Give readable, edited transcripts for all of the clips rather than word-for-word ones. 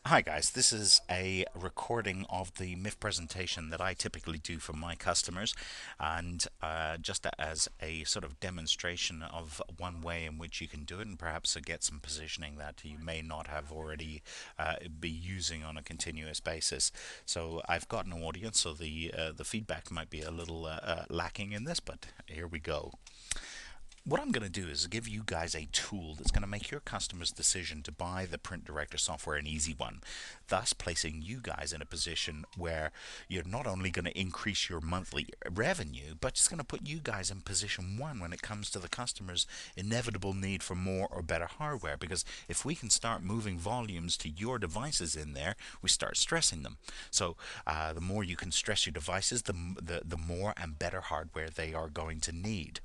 Hi guys, this is a recording of the MIF presentation that I typically do for my customers, and just as a sort of demonstration of one way in which you can do it, and perhaps to get some positioning that you may not have already be using on a continuous basis. So I've got an audience, so the feedback might be a little lacking in this, but here we go. What I'm going to do is give you guys a tool that's going to make your customer's decision to buy the Print Director software an easy one, thus placing you guys in a position where you're not only going to increase your monthly revenue, but it's going to put you guys in position one when it comes to the customer's inevitable need for more or better hardware. Because if we can start moving volumes to your devices in there, we start stressing them. So the more you can stress your devices, the more and better hardware they are going to need.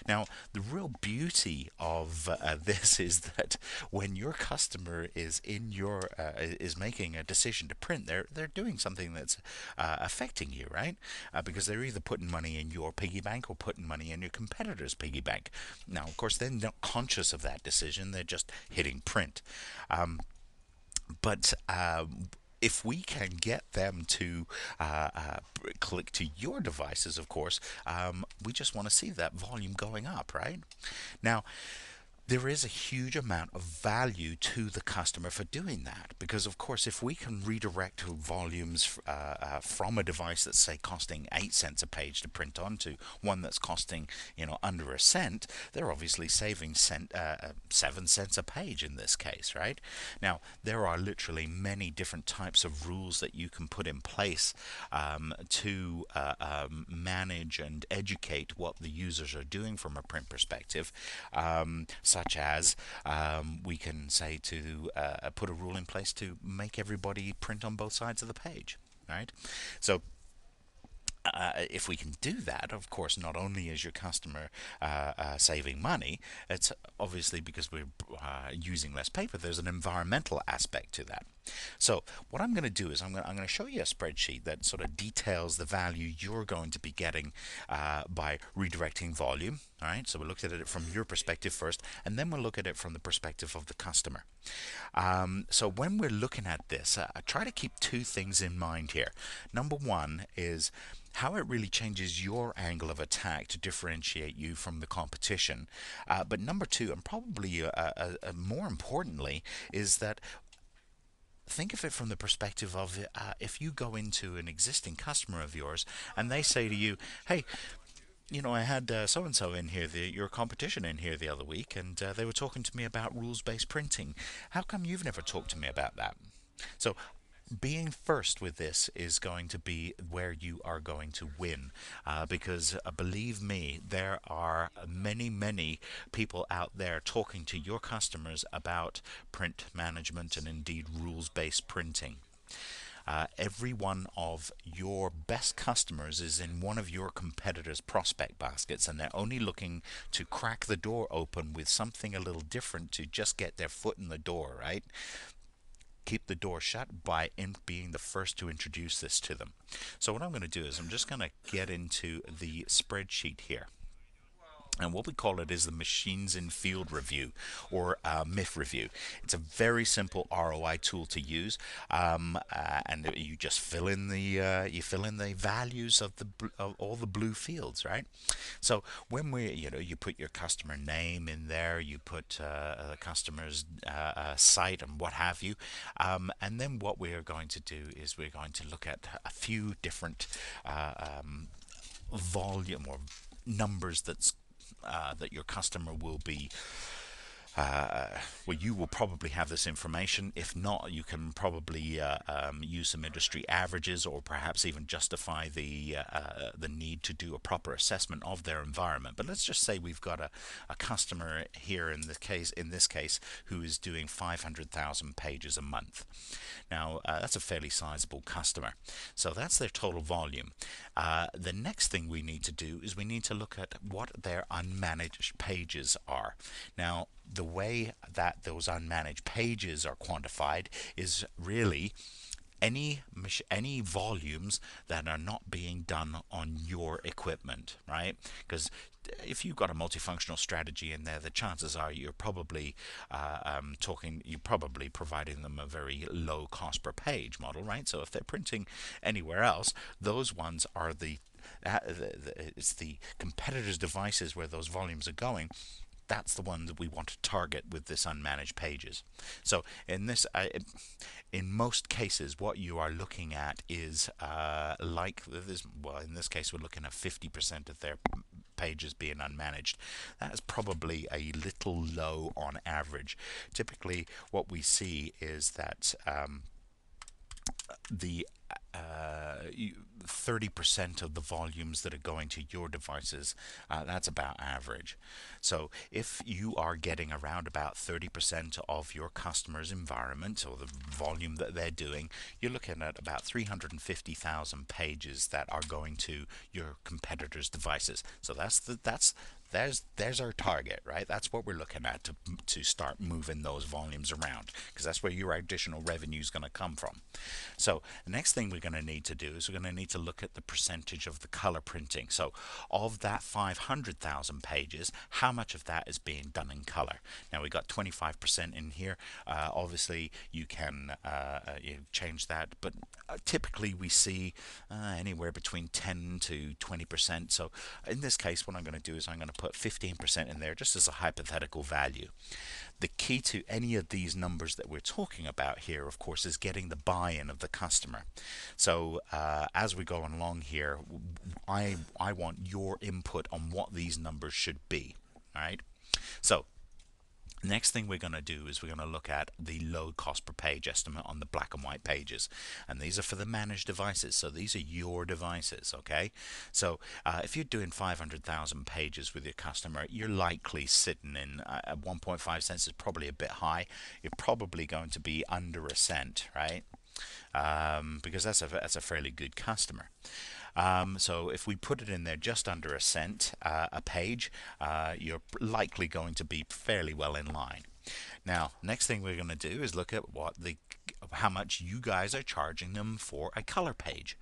Now, the real beauty of this is that when your customer is in your is making a decision to print, they're doing something that's affecting you, right? Because they're either putting money in your piggy bank or putting money in your competitor's piggy bank. Now, of course, they're not conscious of that decision; they're just hitting print. But if we can get them to click to your devices, of course, we just want to see that volume going up, right? Now, there is a huge amount of value to the customer for doing that, because of course if we can redirect volumes from a device that's say costing 8 cents a page to print onto one that's costing under a cent, they're obviously saving 7 cents a page in this case, right? Now there are literally many different types of rules that you can put in place to manage and educate what the users are doing from a print perspective, such as we can say to put a rule in place to make everybody print on both sides of the page, right? So if we can do that, of course, not only is your customer saving money, it's obviously because we're using less paper, there's an environmental aspect to that. So what I'm going to do is I'm going to show you a spreadsheet that sort of details the value you're going to be getting by redirecting volume. All right, so we'll look at it from your perspective first, and then we'll look at it from the perspective of the customer. So when we're looking at this, try to keep two things in mind here. Number one is how it really changes your angle of attack to differentiate you from the competition. But number two, and probably more importantly, is that think of it from the perspective of if you go into an existing customer of yours and they say to you, hey, I had so and so in here, your competition in here the other week, and they were talking to me about rules based printing. How come you've never talked to me about that? So being first with this is going to be where you are going to win, because believe me, there are many people out there talking to your customers about print management and indeed rules-based printing. Every one of your best customers is in one of your competitors' prospect baskets, and they're only looking to crack the door open with something a little different to just get their foot in the door, right? Keep the door shut by being the first to introduce this to them. So what I'm going to do is I'm just going to get into the spreadsheet here. And what we call it is the Machines in Field Review, or MIF review. It's a very simple ROI tool to use, and you just fill in the values of all the blue fields, right? So when you put your customer name in there, you put the customer's site and what have you, and then what we are going to do is we're going to look at a few different volume or numbers that your customer will be well, you will probably have this information. If not, you can probably use some industry averages, or perhaps even justify the need to do a proper assessment of their environment. But let's just say we've got a customer here in this case who is doing 500,000 pages a month. Now that's a fairly sizable customer, so that's their total volume. The next thing we need to do is we need to look at what their unmanaged pages are. Now the way that those unmanaged pages are quantified is really any volumes that are not being done on your equipment, right? Because if you've got a multifunctional strategy in there, the chances are you're probably providing them a very low cost per page model, right? So if they're printing anywhere else, those ones are it's the competitors' devices where those volumes are going. That's the one that we want to target with this unmanaged pages. So in most cases, what you are looking at is like this. Well, in this case, we're looking at 50% of their pages being unmanaged. That is probably a little low on average. Typically, what we see is that the 30% of the volumes that are going to your devices, that's about average. So if you are getting around about 30% of your customers' environment or the volume that they're doing, you're looking at about 350,000 pages that are going to your competitors' devices. So there's our target, right? That's what we're looking at to start moving those volumes around, because that's where your additional revenue is going to come from. So the next thing we're going to need to do is we're going to need to look at the percentage of the color printing. So of that 500,000 pages, how much of that is being done in color? Now we got 25% in here. Obviously you can change that, but typically we see anywhere between 10 to 20%. So in this case, what I'm going to do is I'm going to put 15% in there just as a hypothetical value. The key to any of these numbers that we're talking about here, of course, is getting the buy-in of the customer. So as we go along here, I want your input on what these numbers should be. All right. So next thing we're going to do is we're going to look at the load cost per page estimate on the black and white pages, and these are for the managed devices, so these are your devices. Okay, so if you're doing 500,000 pages with your customer, you're likely sitting in 1.5 cents is probably a bit high. You're probably going to be under a cent, right? Because that's a fairly good customer. So if we put it in there just under a cent a page, you're likely going to be fairly well in line. Now, next thing we're going to do is look at how much you guys are charging them for a color page.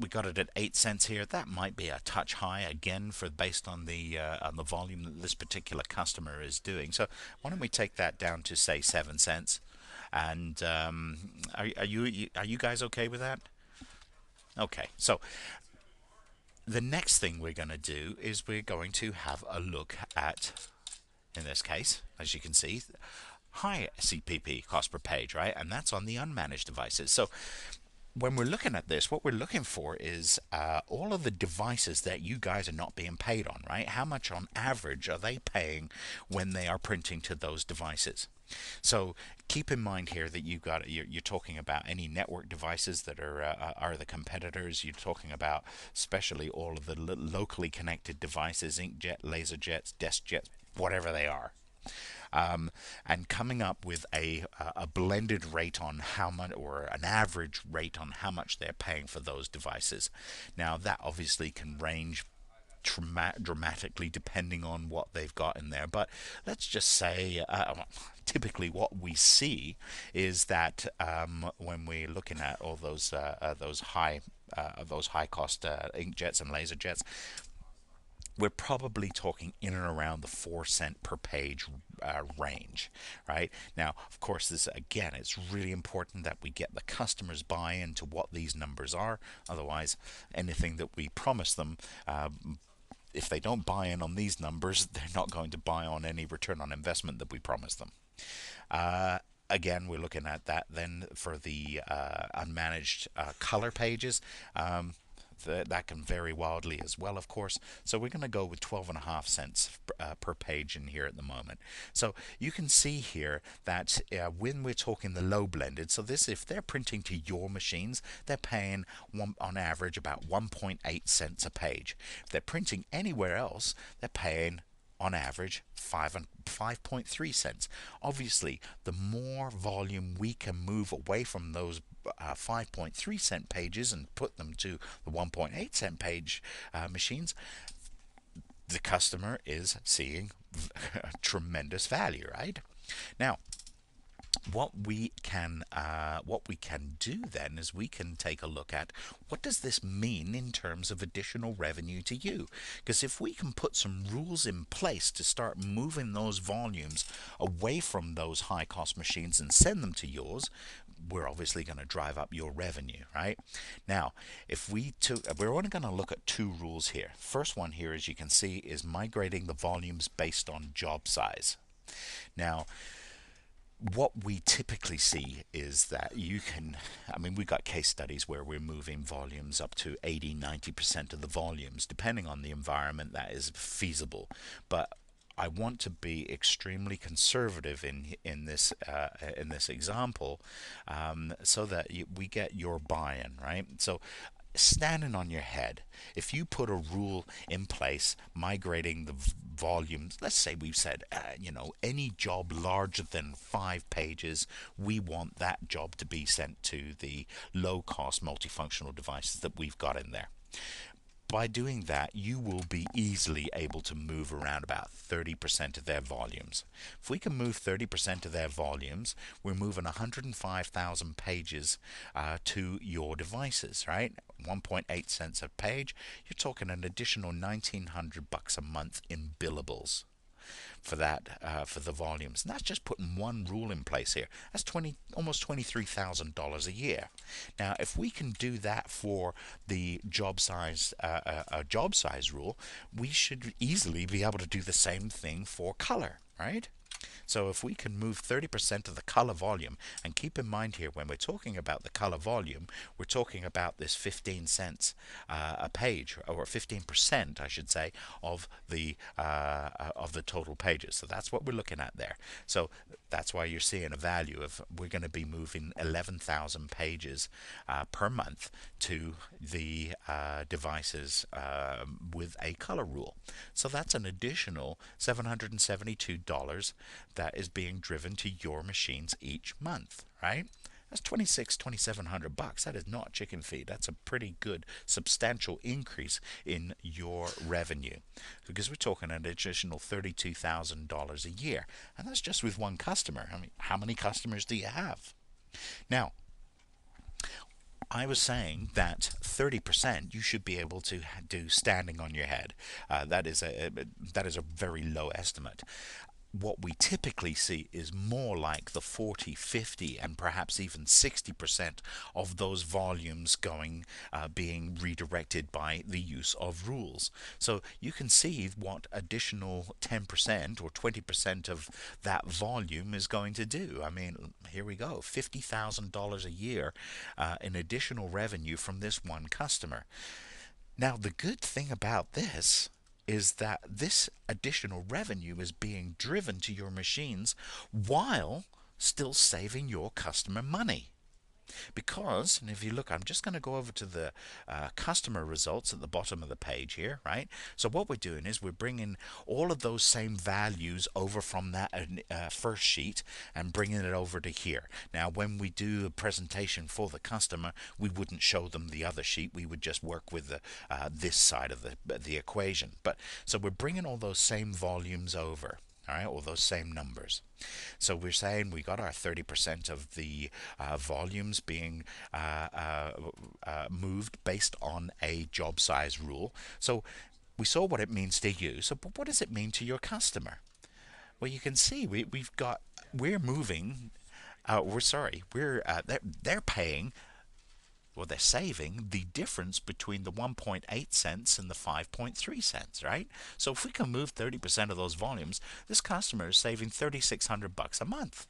We got it at 8 cents here. That might be a touch high again based on the volume that this particular customer is doing. So why don't we take that down to say 7 cents? And are you guys okay with that? Okay, so the next thing we're going to do is we're going to have a look at, in this case, as you can see, high CPP, cost per page, right? And that's on the unmanaged devices. So when we're looking at this, what we're looking for is all of the devices that you guys are not being paid on, right? How much on average are they paying when they are printing to those devices? So keep in mind here that you're talking about any network devices that are the competitors. You're talking about especially all of the locally connected devices, inkjet, laser jets, desk jets, whatever they are. And coming up with a blended rate on how much, or an average rate on how much they're paying for those devices. Now that obviously can range dramatically depending on what they've got in there, but let's just say typically what we see is that when we're looking at all those high cost inkjets and laser jets, we're probably talking in and around the 4 cent per page range, right? Now, of course, this again, it's really important that we get the customers buy-in to what these numbers are. Otherwise, anything that we promise them, if they don't buy in on these numbers, they're not going to buy on any return on investment that we promise them. Again, we're looking at that then for the unmanaged color pages. That can vary wildly as well, of course. So we're going to go with 12.5 cents per page in here at the moment. So you can see here that when we're talking the low blended, so this, if they're printing to your machines, they're paying on average about 1.8 cents a page. If they're printing anywhere else, they're paying on average 5.3 cents. Obviously, the more volume we can move away from those 5.3 cent pages and put them to the 1.8 cent page machines, the customer is seeing tremendous value, right? Now, what we can do then is we can take a look at what does this mean in terms of additional revenue to you, because if we can put some rules in place to start moving those volumes away from those high cost machines and send them to yours, we're obviously going to drive up your revenue, right? Now, if we took, we're only going to look at two rules here. First one here, as you can see, is migrating the volumes based on job size. Now, what we typically see is that you can, I mean, we've got case studies where we're moving volumes up to 80-90% of the volumes, depending on the environment that is feasible. But I want to be extremely conservative in this example, so that we get your buy-in, right? So standing on your head, if you put a rule in place migrating the volumes, let's say we've said, any job larger than 5 pages, we want that job to be sent to the low cost multifunctional devices that we've got in there. By doing that, you will be easily able to move around about 30% of their volumes. If we can move 30% of their volumes, we're moving 105,000 pages to your devices, right? 1.8 cents a page. You're talking an additional $1,900 a month in billables for that, for the volumes. And that's just putting one rule in place here. That's almost $23,000 a year. Now, if we can do that for the job size rule, we should easily be able to do the same thing for color, right? So if we can move 30% of the color volume, and keep in mind here, when we're talking about the color volume, we're talking about this 15 cents a page, or 15%, I should say, of the total pages. So that's what we're looking at there. So that's why you're seeing a value of, we're going to be moving 11,000 pages per month to the devices with a color rule. So that's an additional $772 that is being driven to your machines each month, right? That's $2,700. That is not chicken feed. That's a pretty good, substantial increase in your revenue, because we're talking an additional $32,000 a year, and that's just with one customer. I mean, how many customers do you have? Now, I was saying that 30% you should be able to do standing on your head. That is a very low estimate. What we typically see is more like the 40, 50, and perhaps even 60% of those volumes being redirected by the use of rules. So you can see what additional 10% or 20% of that volume is going to do. I mean, here we go, $50,000 a year in additional revenue from this one customer. Now, the good thing about this is that this additional revenue is being driven to your machines while still saving your customer money. Because, and if you look, I'm just going to go over to the customer results at the bottom of the page here, right? So what we're doing is we're bringing all of those same values over from that first sheet and bringing it over to here. Now, when we do a presentation for the customer, we wouldn't show them the other sheet. We would just work with this side of the equation. But so we're bringing all those same volumes over. All right, all those same numbers. So we're saying we got our 30% of the volumes being moved based on a job size rule. So we saw what it means to you. So but what does it mean to your customer? Well, you can see we're moving. They're paying, well, they're saving the difference between the 1.8 cents and the 5.3 cents, right? So if we can move 30% of those volumes, this customer is saving $3,600 a month.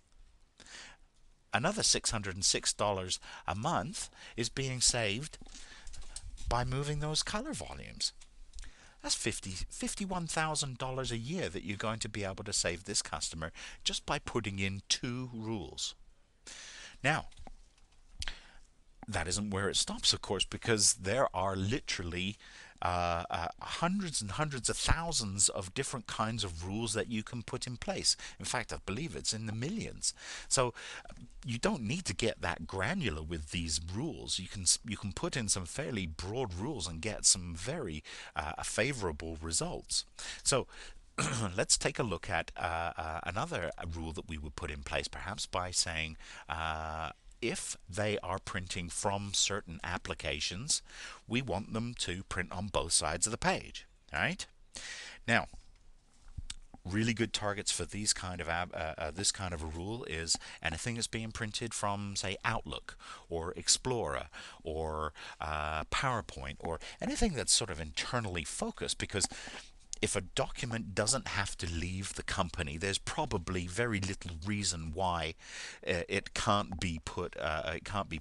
Another $606 a month is being saved by moving those color volumes. That's $51,000 a year that you're going to be able to save this customer just by putting in two rules. Now, that isn't where it stops, of course, because there are literally hundreds and hundreds of thousands of different kinds of rules that you can put in place. In fact, I believe it's in the millions. So you don't need to get that granular with these rules. You can put in some fairly broad rules and get some very favorable results. So Let's take a look at another rule that we would put in place, perhaps by saying if they are printing from certain applications, we want them to print on both sides of the page. All right. Now, really good targets for these kind of this kind of a rule is anything that's being printed from, say, Outlook or Explorer or PowerPoint, or anything that's sort of internally focused, because if a document doesn't have to leave the company, there's probably very little reason why it can't be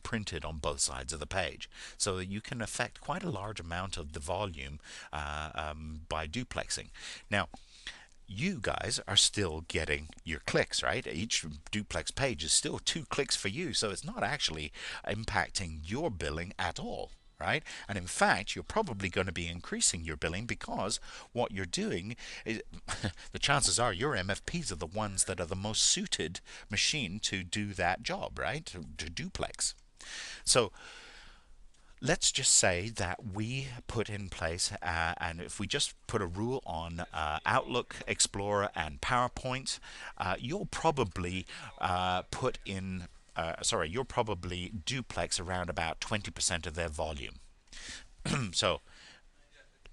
printed on both sides of the page, so that you can affect quite a large amount of the volume by duplexing. Now, you guys are still getting your clicks, right? Each duplex page is still 2 clicks for you, so it's not actually impacting your billing at all, right? And in fact, you're probably going to be increasing your billing, because what you're doing is the chances are your MFPs are the ones that are the most suited machine to do that job, right? To duplex. So let's just say that we put in place, and if we just put a rule on Outlook, Explorer, and PowerPoint, you'll probably you'll probably duplex around about 20% of their volume. So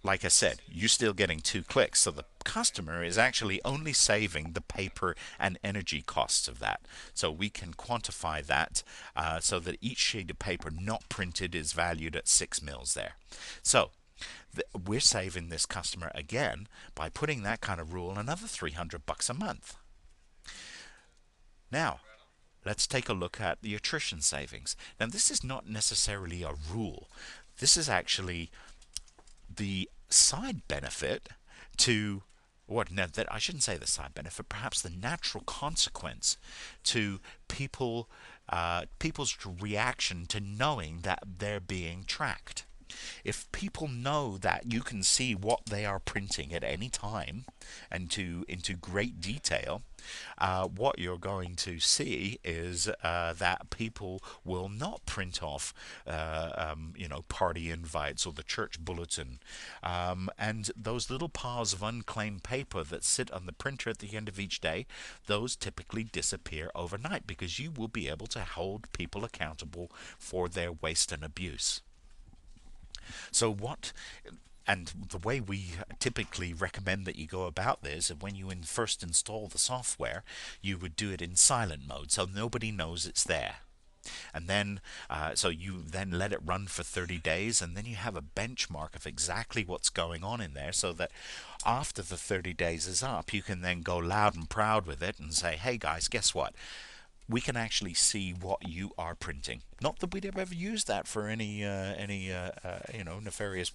like I said, you're still getting 2 clicks. So the customer is actually only saving the paper and energy costs of that. So we can quantify that so that each sheet of paper not printed is valued at 6 mils there. So we're saving this customer again by putting that kind of rule another $300 a month. Now, let's take a look at the attrition savings. Now, this is not necessarily a rule. This is actually the side benefit to what, no, that I shouldn't say the side benefit, perhaps the natural consequence to people's reaction to knowing that they're being tracked. If people know that you can see what they are printing at any time and into great detail, what you're going to see is that people will not print off, party invites or the church bulletin, and those little piles of unclaimed paper that sit on the printer at the end of each day. Those typically disappear overnight, because you will be able to hold people accountable for their waste and abuse. So and the way we typically recommend that you go about this, when you first install the software, you would do it in silent mode, so nobody knows it's there. And then, so you then let it run for 30 days, and then you have a benchmark of exactly what's going on in there, so that after the 30 days is up, you can then go loud and proud with it and say, hey guys, guess what? We can actually see what you are printing. Not that we'd ever use that for any nefarious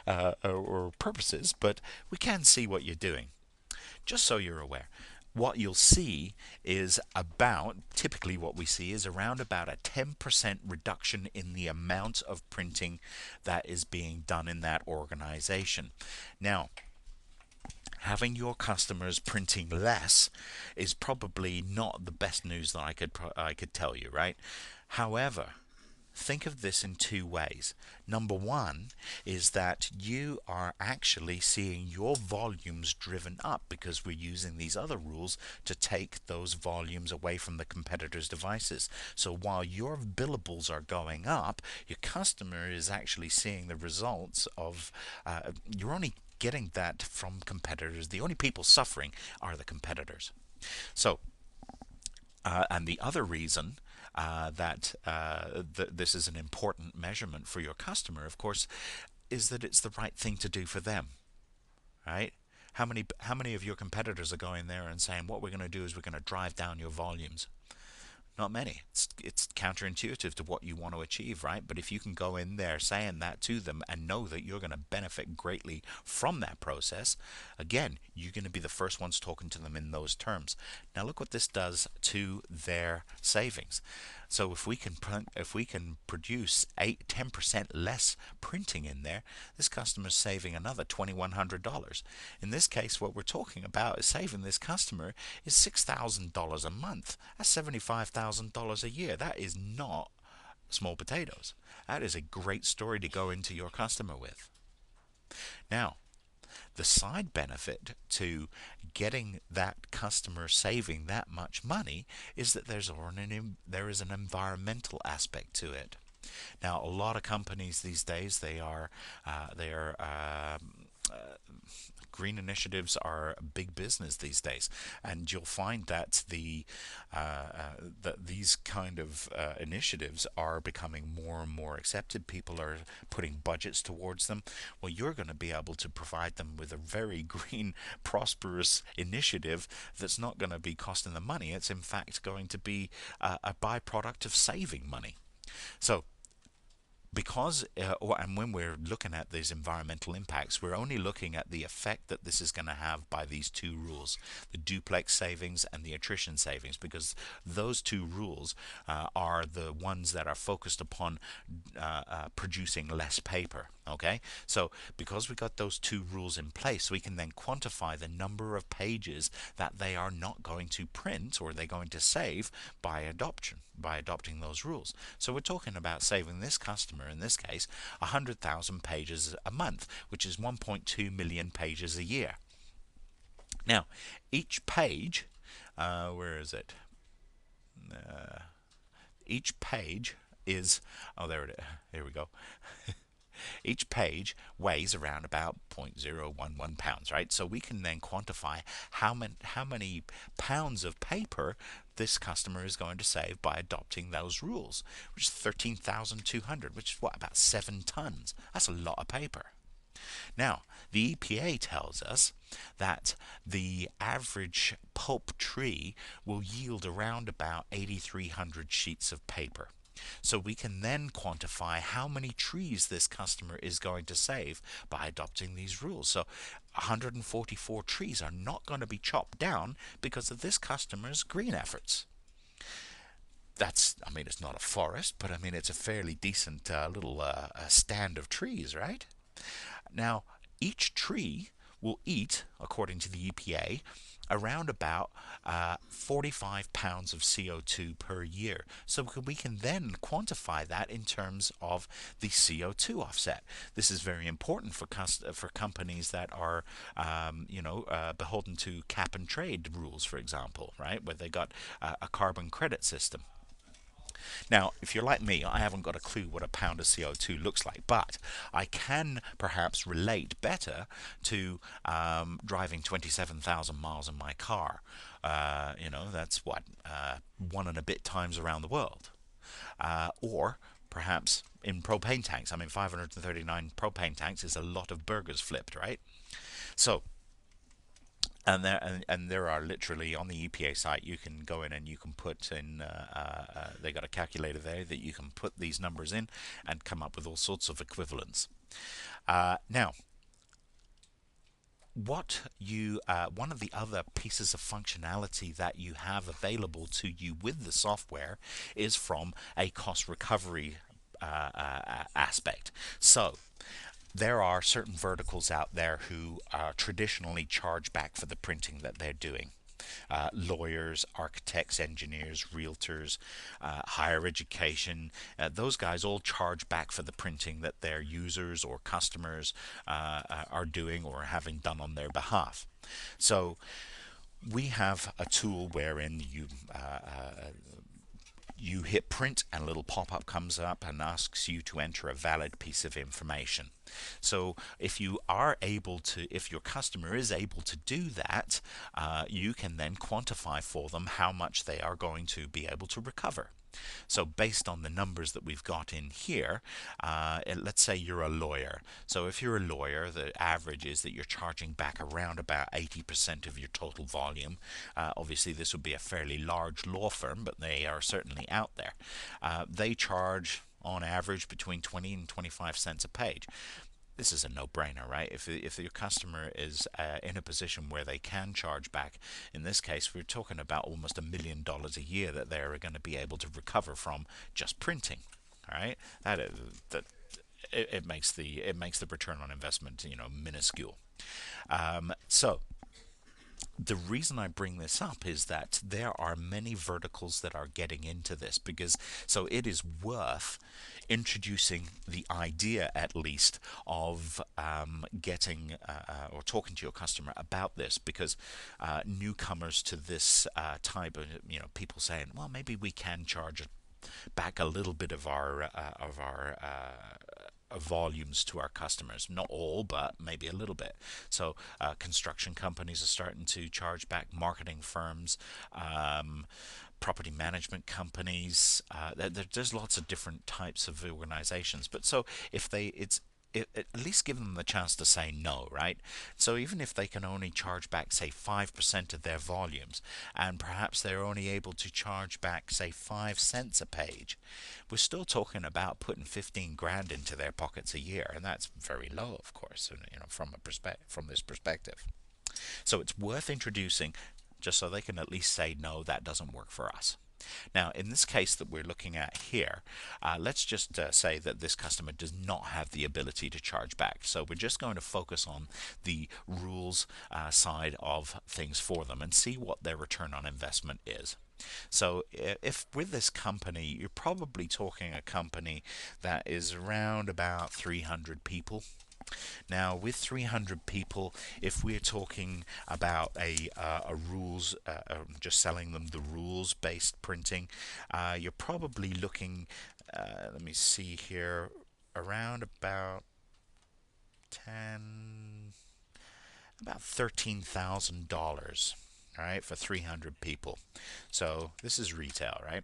or purposes, but we can see what you're doing. Just so you're aware, what you'll see is about, typically what we see is around about a 10% reduction in the amount of printing that is being done in that organization. Now, having your customers printing less is probably not the best news that I could tell you, right? However, think of this in 2 ways. Number one is that you are actually seeing your volumes driven up, because we're using these other rules to take those volumes away from the competitors' devices. So while your billables are going up, your customer is actually seeing the results of, you're only getting that from competitors. The only people suffering are the competitors. So, and the other reason that this is an important measurement for your customer, of course, is that it's the right thing to do for them, right? How many of your competitors are going there and saying, what we're going to do is we're going to drive down your volumes? Not many. It's counterintuitive to what you want to achieve, right? But if you can go in there saying that to them and know that you're going to benefit greatly from that process, again, you're going to be the first ones talking to them in those terms. Now look what this does to their savings. So if we can produce 10% less printing in there, this customer's saving another $2,100. In this case, what we're talking about is saving this customer is $6,000 a month. That's $75,000 a year. That is not small potatoes. That is a great story to go into your customer with. Now, the side benefit to getting that customer saving that much money is that there is an environmental aspect to it. Now, a lot of companies these days, green initiatives are big business these days, and you'll find that these kind of initiatives are becoming more and more accepted. People are putting budgets towards them. Well, you're going to be able to provide them with a very green, prosperous initiative that's not going to be costing them money. It's in fact going to be a byproduct of saving money. So and when we're looking at these environmental impacts, we're only looking at the effect that this is going to have by these two rules, the duplex savings and the attrition savings, because those two rules are the ones that are focused upon producing less paper. Okay, so because we got those two rules in place, we can then quantify the number of pages that they are not going to print or they're going to save by adopting those rules. So we're talking about saving this customer, in this case, 100,000 pages a month, which is 1.2 million pages a year. Now, each page, where is it? Each page is, oh, there it is. Here we go. Each page weighs around about 0.011 pounds, right? So we can then quantify how many pounds of paper this customer is going to save by adopting those rules, which is 13,200, which is what, about 7 tons. That's a lot of paper. Now, the EPA tells us that the average pulp tree will yield around about 8,300 sheets of paper. So we can then quantify how many trees this customer is going to save by adopting these rules. So 144 trees are not going to be chopped down because of this customer's green efforts. I mean, it's not a forest, but I mean, it's a fairly decent little stand of trees, right? Now, each tree will eat, according to the EPA, around about 45 pounds of CO2 per year. So we can then quantify that in terms of the CO2 offset. This is very important for companies that are, beholden to cap and trade rules, for example, right, where they got a carbon credit system. Now, if you're like me, I haven't got a clue what a pound of CO2 looks like, but I can perhaps relate better to driving 27,000 miles in my car. That's what, one and a bit times around the world. Or perhaps in propane tanks. I mean, 539 propane tanks is a lot of burgers flipped, right? So, and there are literally on the EPA site, you can go in and you can put in they got a calculator there that you can put these numbers in and come up with all sorts of equivalents. Now, one of the other pieces of functionality that you have available to you with the software is from a cost recovery aspect. So there are certain verticals out there who traditionally charge back for the printing that they're doing. Lawyers, architects, engineers, realtors, higher education, those guys all charge back for the printing that their users or customers are doing or having done on their behalf. So we have a tool wherein you hit print and a little pop-up comes up and asks you to enter a valid piece of information. So if your customer is able to do that, you can then quantify for them how much they are going to be able to recover. So based on the numbers that we've got in here, let's say you're a lawyer. So if you're a lawyer, the average is that you're charging back around about 80% of your total volume. Obviously, this would be a fairly large law firm, but they are certainly out there. They charge on average between 20 and 25 cents a page. This is a no-brainer, right? If your customer is in a position where they can charge back, in this case, we're talking about almost $1 million a year that they're going to be able to recover from just printing. All right, it makes the return on investment, minuscule. So The reason I bring this up is that there are many verticals that are getting into this, because so it is worth introducing the idea, at least, of getting or talking to your customer about this, because newcomers to this type of, people saying, well, maybe we can charge back a little bit of our volumes to our customers. Not all, but maybe a little bit. So construction companies are starting to charge back, marketing firms, property management companies. There's lots of different types of organizations. But so if they, at least give them the chance to say no, right? So even if they can only charge back, say, 5% of their volumes, and perhaps they're only able to charge back, say, 5 cents a page, we're still talking about putting 15 grand into their pockets a year, and that's very low, of course, from this perspective. So it's worth introducing, just so they can at least say, no, that doesn't work for us. Now, in this case that we're looking at here, let's just say that this customer does not have the ability to charge back. So we're just going to focus on the rules side of things for them and see what their return on investment is. So if with this company, you're probably talking a company that is around about 300 people. Now, with 300 people, if we're talking about a rules, just selling them the rules-based printing, you're probably looking, let me see here, around about 10, about $13,000, all right, for 300 people. So this is retail, right?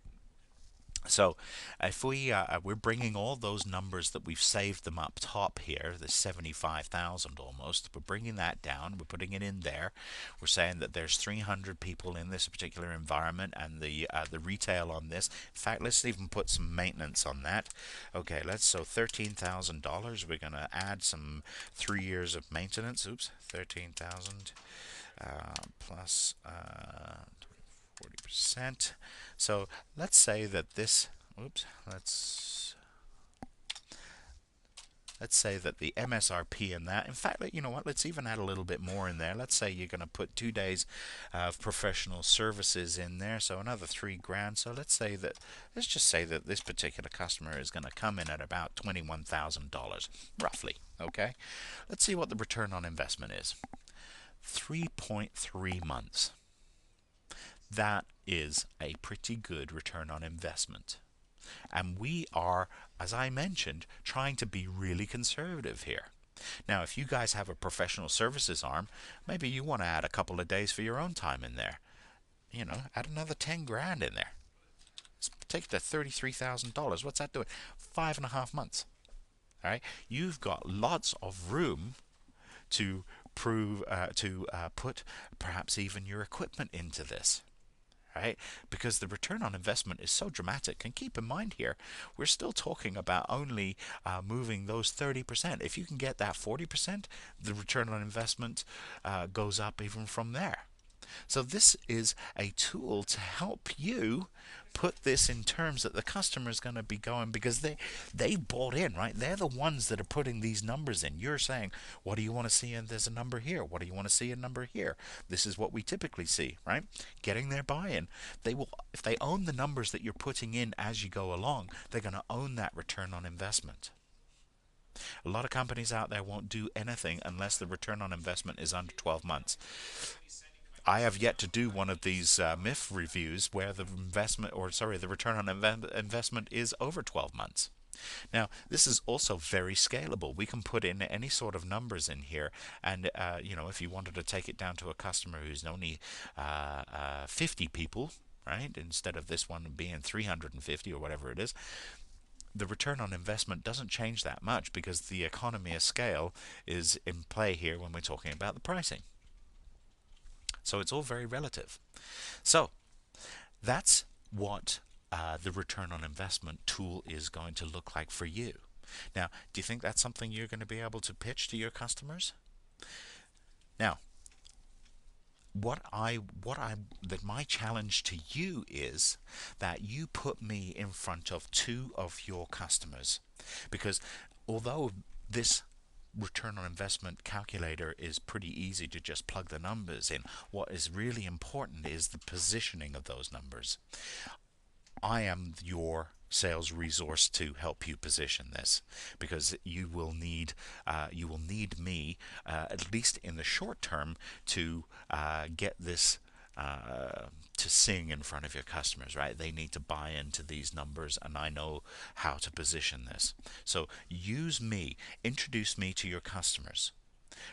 So if we're bringing all those numbers that we've saved them up top here, the 75,000 almost, we're bringing that down, we're putting it in there. We're saying that there's 300 people in this particular environment, and the retail on this. In fact, let's even put some maintenance on that. Okay, so $13,000. We're going to add some 3 years of maintenance. Oops, 13,000 plus 40%. So let's say that this, oops, let's say that the MSRP in that, in fact, you know what, let's even add a little bit more in there. Let's say you're going to put 2 days of professional services in there, so another 3 grand. So let's just say that this particular customer is going to come in at about $21,000, roughly. Okay, let's see what the return on investment is. 3.3 months. That is a pretty good return on investment. And we are, as I mentioned, trying to be really conservative here. Now, if you guys have a professional services arm, maybe you want to add a couple of days for your own time in there. Add another 10 grand in there. Let's take it to $33,000. What's that doing? 5.5 months. All right. You've got lots of room to put perhaps even your equipment into this. Right? Because the return on investment is so dramatic. And keep in mind here, we're still talking about only moving those 30%. If you can get that 40%, the return on investment goes up even from there. So this is a tool to help you put this in terms that the customer is going to be going, because they bought in, right? They're the ones that are putting these numbers in. You're saying, what do you want to see? And there's a number here. What do you want to see? A number here. This is what we typically see, right? Getting their buy-in. They will, if they own the numbers that you're putting in as you go along, they're going to own that return on investment. A lot of companies out there won't do anything unless the return on investment is under 12 months. I have yet to do one of these MIF reviews where the return on investment is over 12 months. Now, this is also very scalable. We can put in any sort of numbers in here, and if you wanted to take it down to a customer who's only 50 people, right, instead of this one being 350 or whatever it is, the return on investment doesn't change that much, because the economy of scale is in play here when we're talking about the pricing. So it's all very relative. So that's what the return on investment tool is going to look like for you. Now, do you think that's something you're going to be able to pitch to your customers? Now, my challenge to you is that you put me in front of 2 of your customers, because although this return on investment calculator is pretty easy to just plug the numbers in. What is really important is the positioning of those numbers. I am your sales resource to help you position this, because you will need me, at least in the short term, to get this to sing in front of your customers, right? They need to buy into these numbers, and I know how to position this. So use me, introduce me to your customers,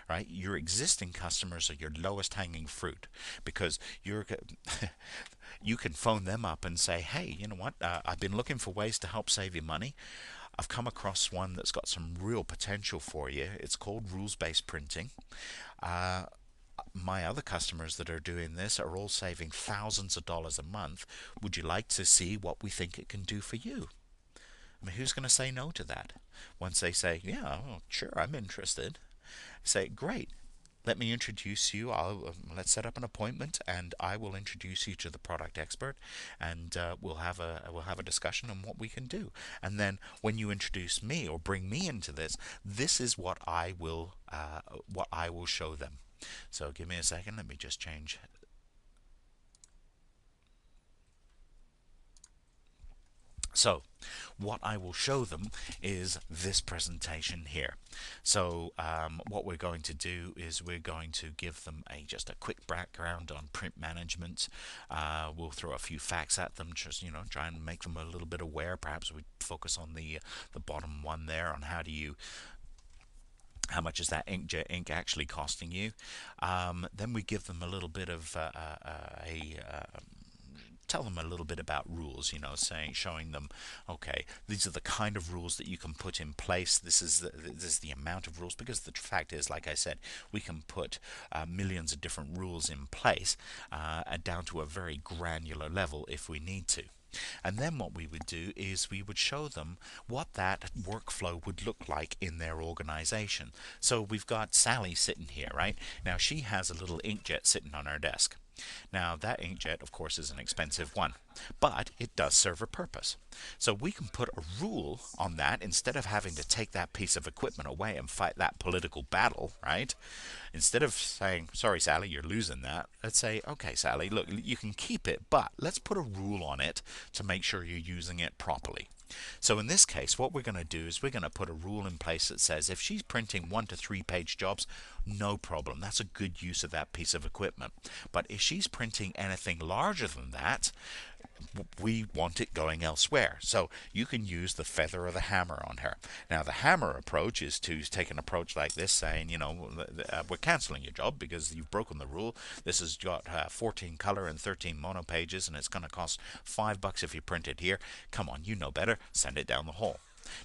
right? Your existing customers are your lowest hanging fruit, because you can phone them up and say, hey, you know what? I've been looking for ways to help save you money. I've come across one that's got some real potential for you. It's called rules-based printing. Uh, my other customers that are doing this are all saving thousands of dollars a month. Would you like to see what we think it can do for you? I mean, who's going to say no to that? Once they say, yeah, well, sure, I'm interested. Say, great. Let me introduce you. Let's set up an appointment, and I will introduce you to the product expert, and we'll have a discussion on what we can do. And then when you introduce me or bring me into this, this is what I will show them. So give me a second. Let me just change. So what I will show them is this presentation here. So what we're going to do is we're going to give them just a quick background on print management. We'll throw a few facts at them, just try and make them a little bit aware. Perhaps we focus on the bottom one there, on how much is that inkjet ink actually costing you. Then we give them a little bit of tell them a little bit about rules, showing them, okay, these are the kind of rules that you can put in place. This is the amount of rules, because the fact is, like I said, we can put millions of different rules in place, down to a very granular level if we need to. And then what we would do is we would show them what that workflow would look like in their organization. So we've got Sally sitting here, right? Now she has a little inkjet sitting on her desk. Now that inkjet, of course, is an expensive one, but it does serve a purpose. So we can put a rule on that. Instead of having to take that piece of equipment away and fight that political battle, right? Instead of saying, sorry, Sally, you're losing that, let's say, okay, Sally, look, you can keep it, but let's put a rule on it to make sure you're using it properly. So in this case, what we're going to do is we're going to put a rule in place that says if she's printing 1 to 3 page jobs, no problem. That's a good use of that piece of equipment. But if she's printing anything larger than that, we want it going elsewhere. So you can use the feather or the hammer on her. Now the hammer approach is to take an approach like this, saying, we're canceling your job because you've broken the rule. This has got 14 color and 13 mono pages, and it's going to cost $5 if you print it here. Come on, you know better. Send it down the hall.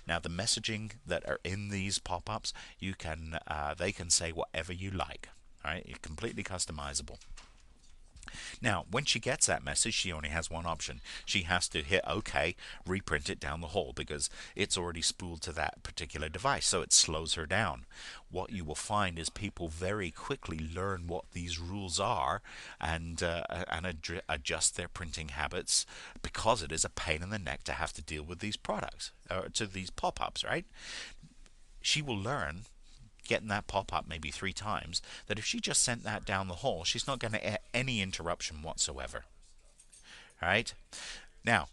Now the messaging that are in these pop-ups, they can say whatever you like. All right, it's completely customizable. Now, when she gets that message, she only has one option. She has to hit OK, reprint it down the hall, because it's already spooled to that particular device, so it slows her down. What you will find is people very quickly learn what these rules are, and adjust their printing habits, because it is a pain in the neck to have to deal with these products, or to these pop-ups, right? She will learn, getting that pop-up maybe 3 times, that if she just sent that down the hall, she's not going to get any interruption whatsoever. All right? Now,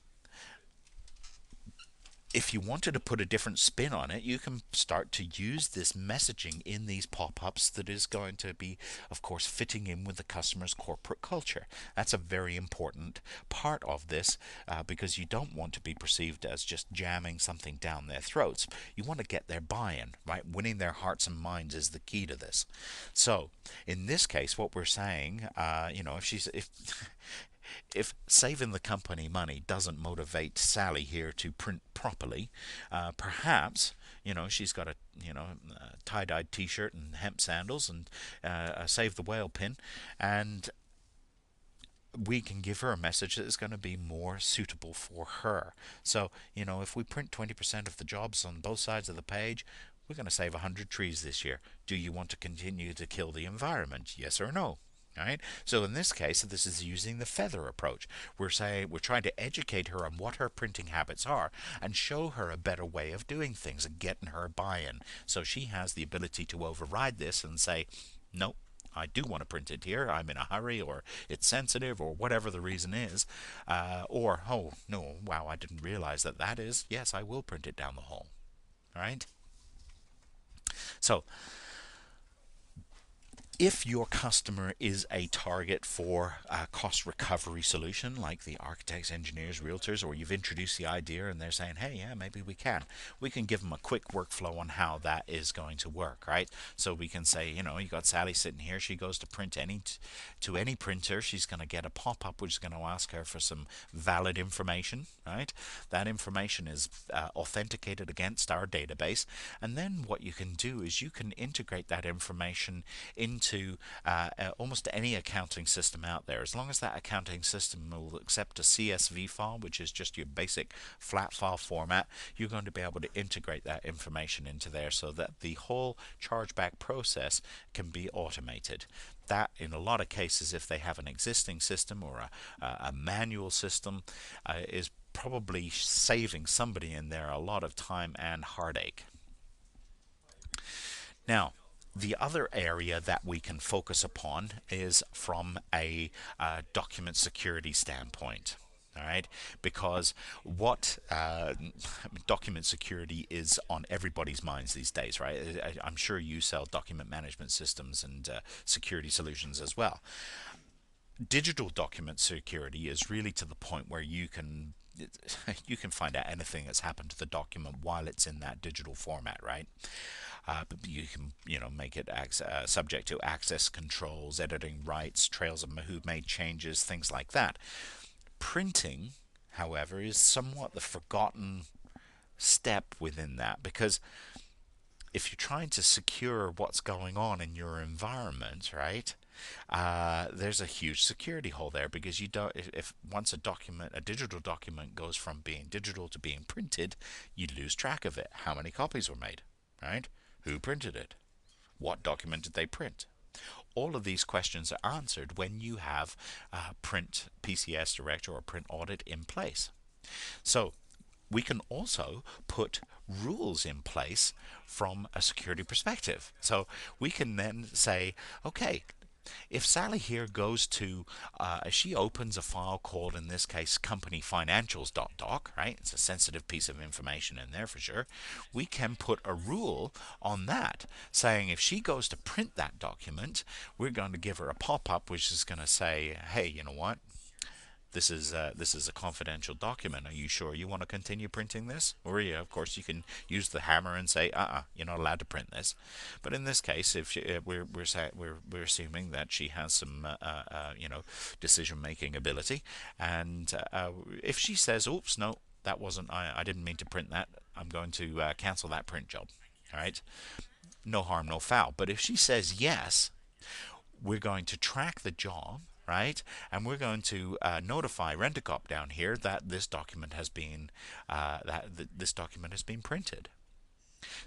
if you wanted to put a different spin on it, you can start to use this messaging in these pop-ups that is going to be, of course, fitting in with the customer's corporate culture. That's a very important part of this, because you don't want to be perceived as just jamming something down their throats. You want to get their buy-in, right? Winning their hearts and minds is the key to this. So in this case, what we're saying, if saving the company money doesn't motivate Sally here to print properly, perhaps she's got a tie-dyed T-shirt and hemp sandals and a Save the Whale pin, and we can give her a message that is going to be more suitable for her. So if we print 20% of the jobs on both sides of the page, we're going to save 100 trees this year. Do you want to continue to kill the environment? Yes or no? Right? So in this case, this is using the feather approach. We're trying to educate her on what her printing habits are and show her a better way of doing things and getting her buy-in. So she has the ability to override this and say, "Nope, I do want to print it here. I'm in a hurry, or it's sensitive, or whatever the reason is." Or, "Oh, no, wow, I didn't realize that that is. Yes, I will print it down the hall." All right? So if your customer is a target for a cost recovery solution like the architects, engineers, realtors, or you've introduced the idea and they're saying, "Hey, yeah, maybe we can give them a quick workflow on how that is going to work," right? So we can say, you got Sally sitting here. She goes to print to any printer. She's going to get a pop-up which is going to ask her for some valid information, right? That information is authenticated against our database, and then what you can do is you can integrate that information into almost any accounting system out there. As long as that accounting system will accept a CSV file, which is just your basic flat file format, you're going to be able to integrate that information into there so that the whole chargeback process can be automated. That, in a lot of cases, if they have an existing system or a manual system, is probably saving somebody in there a lot of time and heartache. Now, the other area that we can focus upon is from a document security standpoint. All right, because what document security is on everybody's minds these days, right? I'm sure you sell document management systems and security solutions as well. Digital document security is really to the point where you can find out anything that's happened to the document while it's in that digital format, right? But you can, make it subject to access controls, editing rights, trails of who made changes, things like that. Printing, however, is somewhat the forgotten step within that, because if you're trying to secure what's going on in your environment, right? There's a huge security hole there, because you don't. If once a digital document goes from being digital to being printed, you lose track of it. How many copies were made, right? Who printed it? What document did they print? All of these questions are answered when you have Print PCS Director or Print Audit in place. So we can also put rules in place from a security perspective. So we can then say, okay, if Sally here goes to, she opens a file called, in this case, company financials.doc, right? It's a sensitive piece of information in there for sure. We can put a rule on that saying if she goes to print that document, we're going to give her a pop-up which is going to say, "Hey, you know what? This is a confidential document. Are you sure you want to continue printing this?" Or, yeah, of course, you can use the hammer and say, you're not allowed to print this." But in this case, if we're assuming that she has some decision making ability, and if she says, "Oops, no, that wasn't. I didn't mean to print that. I'm going to cancel that print job." All right, no harm, no foul. But if she says yes, we're going to track the job, right? And we're going to notify Rent-A-Cop down here that this document has been this document has been printed.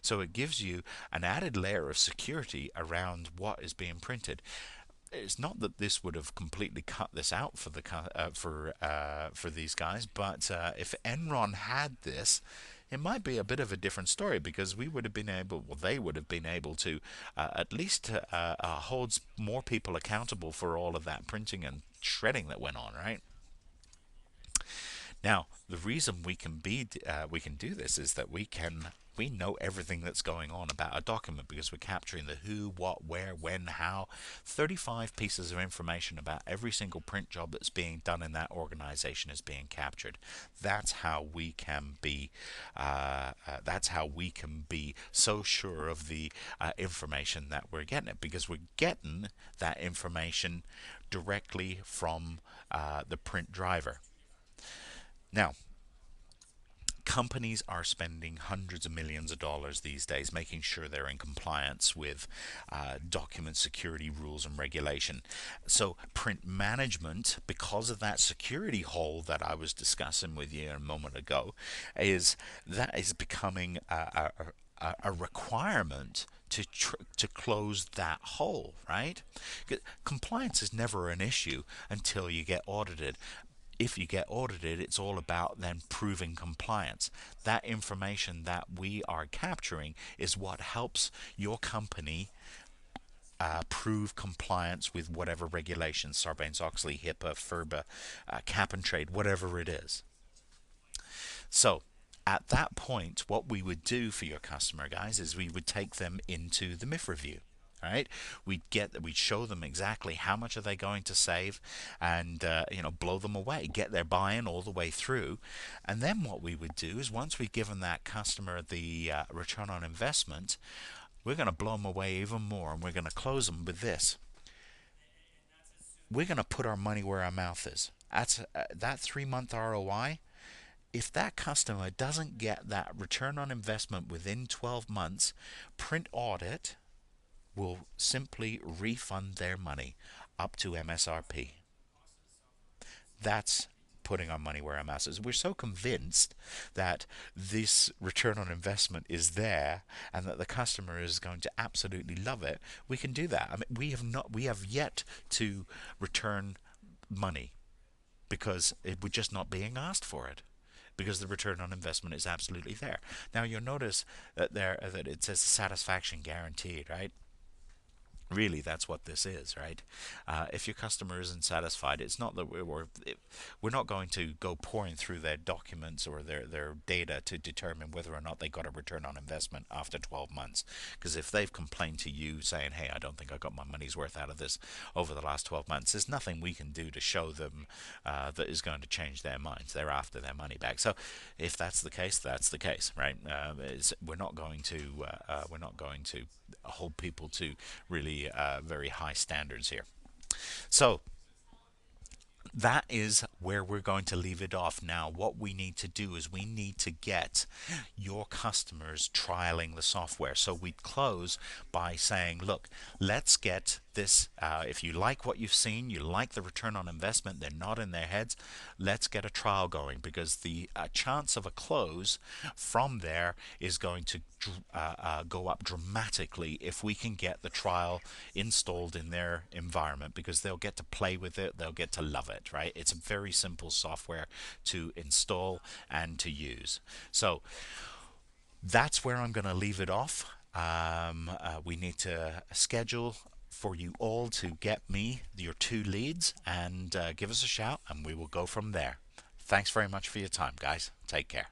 So it gives you an added layer of security around what is being printed. It's not that this would have completely cut this out for the for these guys, but if Enron had this, it might be a bit of a different story, because we would have been able, well, they would have been able to at least hold more people accountable for all of that printing and shredding that went on, right? Now, the reason we can do this is that we know everything that's going on about a document, because we're capturing the who, what, where, when, how, 35 pieces of information about every single print job that's being done in that organization is being captured. That's how we can be. That's how we can be so sure of the information that we're getting it, because we're getting that information directly from the print driver. Now, companies are spending hundreds of millions of dollars these days making sure they're in compliance with document security rules and regulation. So print management, because of that security hole that I was discussing with you a moment ago, is becoming a requirement to close that hole, right? Compliance is never an issue until you get audited. If you get audited, it's all about then proving compliance. That information that we are capturing is what helps your company prove compliance with whatever regulations, Sarbanes-Oxley, HIPAA, FIRBA, cap and trade, whatever it is. So at that point, what we would do for your customer, guys, is we would take them into the MIF review. All right, we'd show them exactly how much are they going to save, and blow them away, get their buy-in all the way through, and then what we would do is once we've given that customer the return on investment, we're going to blow them away even more, and we're going to close them with this. We're going to put our money where our mouth is. That's that 3-month ROI. If that customer doesn't get that return on investment within 12 months, Print Audit will simply refund their money up to MSRP. That's putting our money where our mouth is. We're so convinced that this return on investment is there and that the customer is going to absolutely love it. We can do that. I mean, we have yet to return money because we're just not being asked for it, because the return on investment is absolutely there. Now you'll notice that that it says satisfaction guaranteed, right? Really, that's what this is, right? If your customer isn't satisfied, it's not that we're not going to go pouring through their documents or their data to determine whether or not they got a return on investment after 12 months. Because if they've complained to you saying, hey, I don't think I got my money's worth out of this over the last 12 months, there's nothing we can do to show them that is going to change their minds. They're after their money back. So if that's the case, that's the case, right? We're not going to hold people to really very high standards here. So that is where we're going to leave it off. Now what we need to do is we need to get your customers trialing the software. So we'd close by saying, look, let's get this, if you like what you've seen, you like the return on investment, they're not in their heads, let's get a trial going, because the chance of a close from there is going to go up dramatically if we can get the trial installed in their environment, because they'll get to play with it, they'll get to love it, right? It's a very simple software to install and to use. So that's where I'm going to leave it off. We need to schedule for you all to get me your 2 leads, and give us a shout and we will go from there. Thanks very much for your time, guys. Take care.